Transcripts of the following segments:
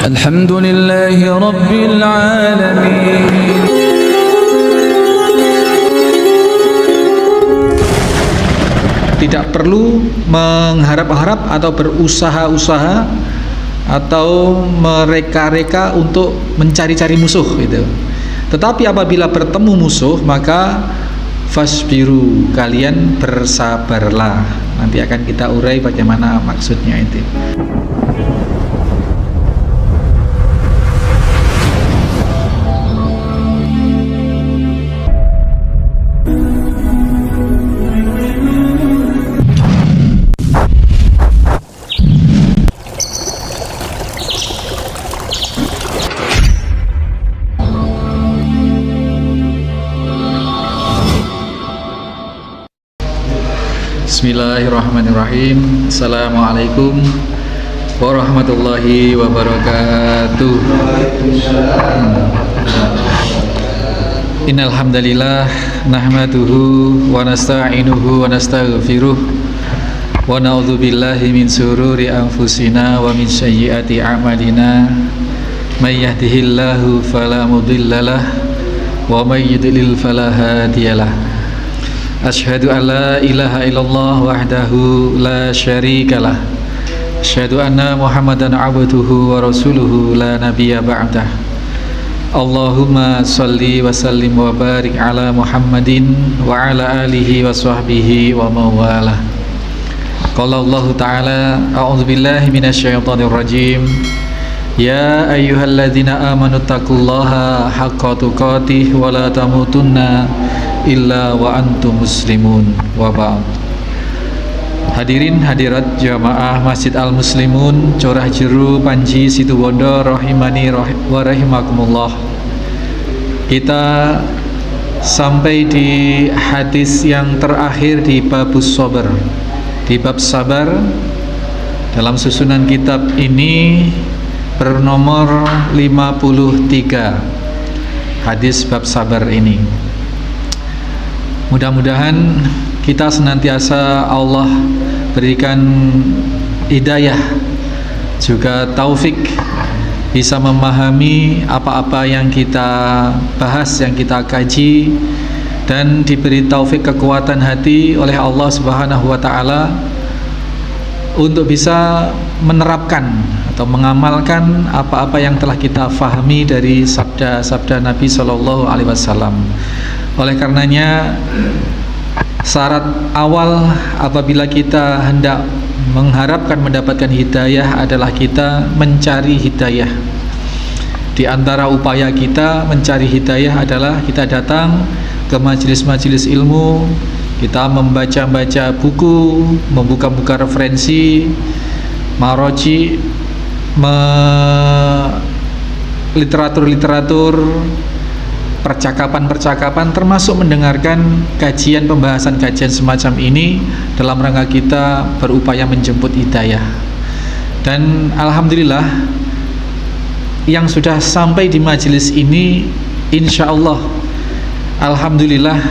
Alhamdulillahi Rabbil Alamin. Tidak perlu mengharap-harap atau berusaha-usaha atau mereka-reka untuk mencari-cari musuh gitu. Tetapi apabila bertemu musuh, maka fasbiru, kalian bersabarlah. Nanti akan kita urai bagaimana maksudnya itu. Bismillahirrahmanirrahim. Assalamualaikum warahmatullahi wabarakatuh. Innal hamdalillah nahmaduhu wa nasta'inuhu wa nastaghfiruh wa na'udzu billahi min sururi anfusina wa min sayyiati a'malina. May yahdihillahu fala mudhillalah wa may yudlil fala hadiyalah. Asyhadu an la ilaha illallah wahdahu la syarikalah. Asyhadu anna Muhammadan abduhu wa rasuluhu la nabiyya ba'dah. Allahumma salli wa sallim wa barik ala Muhammadin wa ala alihi wa sahbihi wa mawalah. Qala Allah ta'ala, a'udzu billahi minasyaitonir rajim. Ya ayyuhalladzina amanu taqullaha haqqa tuqatih wa la tamutunna illa wa antum muslimun wa ba'd. Hadirin hadirat jamaah Masjid Al-Muslimun Curah Jeru Panji Situbondo rahimani wa rahimakumullah. Kita sampai di hadis yang terakhir di babus sabar, di bab sabar. Dalam susunan kitab ini bernomor 53 hadis bab sabar ini. Mudah-mudahan kita senantiasa Allah berikan hidayah juga taufik bisa memahami apa-apa yang kita bahas, yang kita kaji, dan diberi taufik kekuatan hati oleh Allah Subhanahu wa taala untuk bisa menerapkan atau mengamalkan apa-apa yang telah kita fahami dari sabda-sabda Nabi Shallallahu Alaihi Wasallam. Oleh karenanya, syarat awal apabila kita hendak mengharapkan mendapatkan hidayah adalah kita mencari hidayah. Di antara upaya kita mencari hidayah adalah kita datang ke majelis-majelis ilmu, kita membaca-baca buku, membuka-buka referensi, maroji, literatur-literatur, percakapan-percakapan, termasuk mendengarkan kajian pembahasan kajian semacam ini dalam rangka kita berupaya menjemput hidayah. Dan alhamdulillah yang sudah sampai di majelis ini, insya Allah alhamdulillah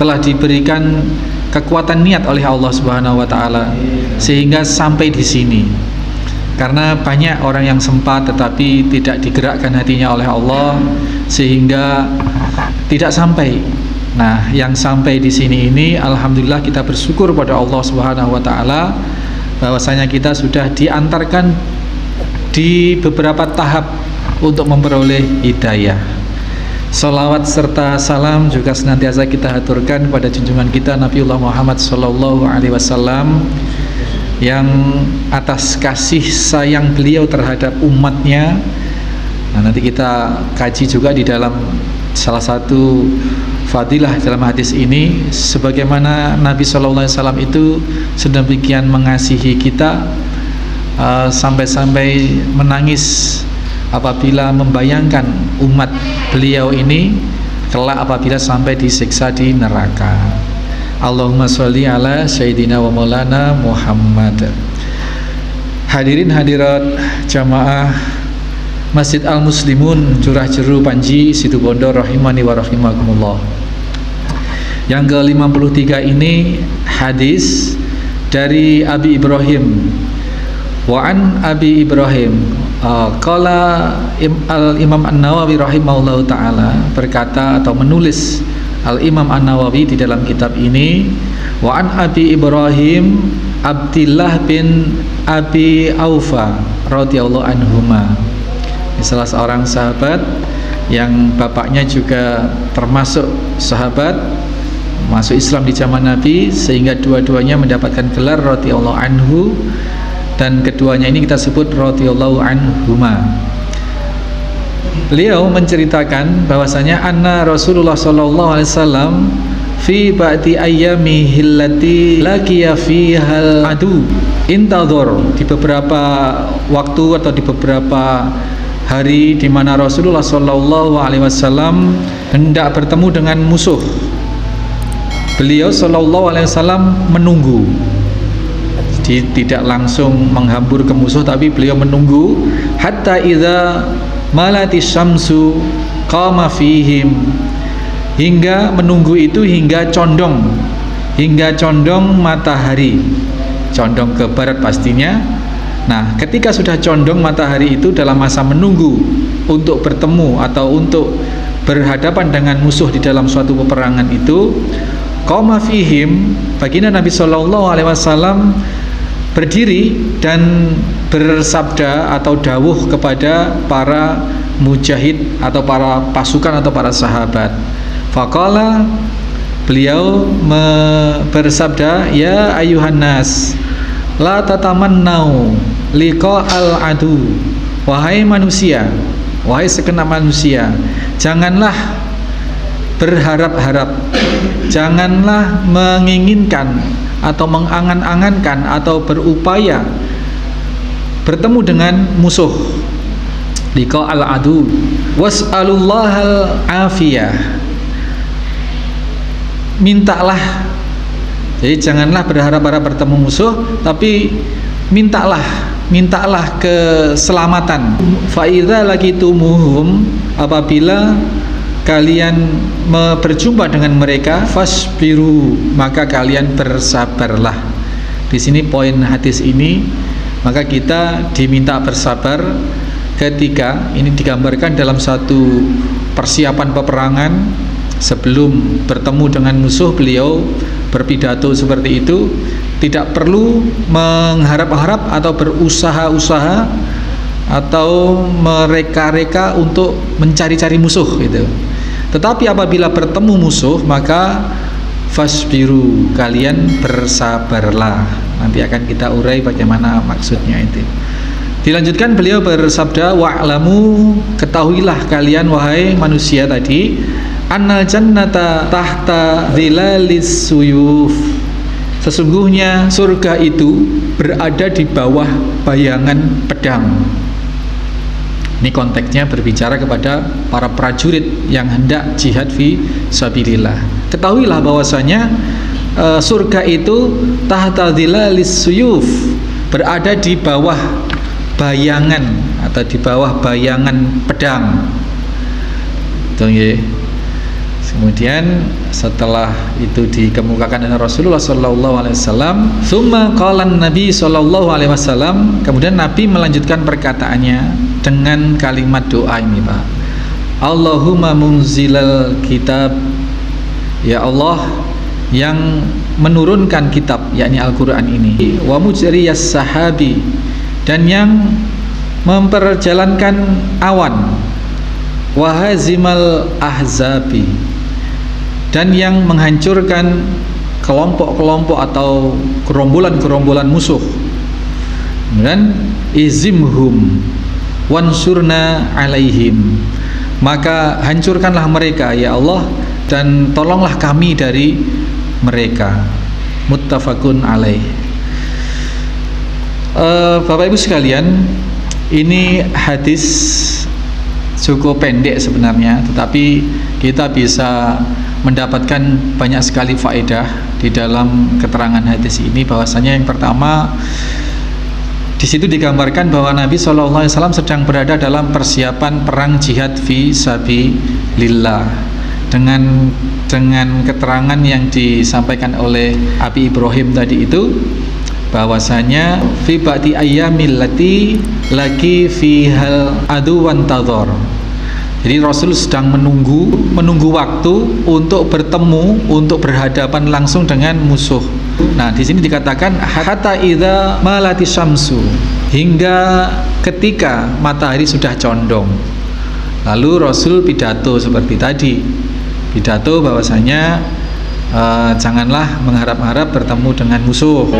telah diberikan kekuatan niat oleh Allah Subhanahu wa taala sehingga sampai di sini. Karena banyak orang yang sempat tetapi tidak digerakkan hatinya oleh Allah sehingga tidak sampai. Nah, yang sampai di sini ini alhamdulillah kita bersyukur pada Allah Subhanahu wa taala bahwasanya kita sudah diantarkan di beberapa tahap untuk memperoleh hidayah. Salawat serta salam juga senantiasa kita haturkan pada junjungan kita Nabiullah Muhammad sallallahu alaihi wasallam yang atas kasih sayang beliau terhadap umatnya. Nah, nanti kita kaji juga di dalam salah satu fadilah dalam hadis ini, sebagaimana Nabi Sallallahu Alaihi Wasallam itu sedemikian mengasihi kita sampai-sampai menangis apabila membayangkan umat beliau ini kelak apabila sampai disiksa di neraka. Allahumma sholli ala sayyidina wa maulana Muhammad. Hadirin hadirat jamaah Masjid Al-Muslimun Curah Jeru Panji Situbondo rahimani wa rahimakumullah. Yang ke-53 ini hadis dari Abi Ibrahim. Wa an Abi Ibrahim Al-Imam An-Nawawi rahimahullahu ta'ala berkata atau menulis Al-Imam An-Nawawi di dalam kitab ini, wa an Abi Ibrahim Abdillah bin Abi Aufa radhiyallahu anhuma. Salah seorang sahabat yang bapaknya juga termasuk sahabat, masuk Islam di zaman Nabi, sehingga dua-duanya mendapatkan gelar radhiyallahu anhu, dan keduanya ini kita sebut radhiyallahu anhuma. Beliau menceritakan bahwasanya anna Rasulullah sallallahu alaihi wasallam fi ba'di ayyamihi allati laqiya fiha al-adu intadhar, di beberapa waktu atau di beberapa hari di mana Rasulullah sallallahu alaihi wasallam hendak bertemu dengan musuh, beliau sallallahu alaihi wasallam menunggu. Jadi tidak langsung menghambur ke musuh, tapi beliau menunggu hatta idza malati syamsu qama fihim, hingga menunggu itu hingga condong matahari, condong ke barat pastinya. Nah, ketika sudah condong matahari itu dalam masa menunggu untuk bertemu atau untuk berhadapan dengan musuh di dalam suatu peperangan itu, qama fihim, baginda Nabi sallallahu alaihi wasallam berdiri dan bersabda atau dawuh kepada para mujahid atau para pasukan atau para sahabat. Faqala, beliau bersabda, ya ayuhan nas la tatamannau liqa'al adu, wahai manusia, wahai segenap manusia, janganlah berharap-harap, janganlah menginginkan atau mengangan-angankan atau berupaya bertemu dengan musuh. Liqa'al adu was'alullahal afiyah, mintalah, jadi janganlah berharap-harap bertemu musuh, tapi mintalah keselamatan. Fa idza laqitumuhum, apabila kalian berjumpa dengan mereka, fasbiru, maka kalian bersabarlah. Di sini poin hadis ini, maka kita diminta bersabar ketika ini digambarkan dalam satu persiapan peperangan. Sebelum bertemu dengan musuh, beliau berpidato seperti itu, tidak perlu mengharap-harap atau berusaha-usaha atau mereka-reka untuk mencari-cari musuh gitu. Tetapi apabila bertemu musuh, maka fasbiru, kalian bersabarlah. Nanti akan kita urai bagaimana maksudnya itu. Dilanjutkan beliau bersabda, wa'lamu, ketahuilah kalian wahai manusia tadi, annal jannata tahta dhilalis suyuf, sesungguhnya surga itu berada di bawah bayangan pedang. Ini konteksnya berbicara kepada para prajurit yang hendak jihad fi sabilillah. Ketahuilah bahwasanya surga itu tahta dhilalis suyuf, berada di bawah bayangan atau di bawah bayangan pedang. Itu ya. Kemudian setelah itu dikemukakan oleh Rasulullah sallallahu alaihi wasallam, tsumma qala Nabi sallallahu alaihi wasallam, kemudian Nabi melanjutkan perkataannya dengan kalimat doa ini, Pak. Allahumma munzilal kitab, ya Allah yang menurunkan kitab, yakni Al-Qur'an ini, wa mujriyas sahabi, dan yang memperjalankan awan, wa hazimal ahzabi, dan yang menghancurkan kelompok-kelompok atau gerombolan-gerombolan musuh. Dan izimhum wansurna alaihim, maka hancurkanlah mereka ya Allah, dan tolonglah kami dari mereka. Muttafaqun alaih. Bapak Ibu sekalian, ini hadis cukup pendek sebenarnya, tetapi kita bisa mendapatkan banyak sekali faedah di dalam keterangan hadis ini. Bahwasanya yang pertama, di situ digambarkan bahwa Nabi SAW sedang berada dalam persiapan perang jihad fi sabilillah. Dengan keterangan yang disampaikan oleh Abi Ibrahim tadi itu, bahwasanya fi ba'di ayyamil lati lagi fihal adu wan tadhar. Jadi Rasul sedang menunggu waktu untuk bertemu, untuk berhadapan langsung dengan musuh. Nah, di sini dikatakan hatta idza malati syamsu, hingga ketika matahari sudah condong. Lalu Rasul pidato seperti tadi. Pidato bahwasanya janganlah mengharap-harap bertemu dengan musuh.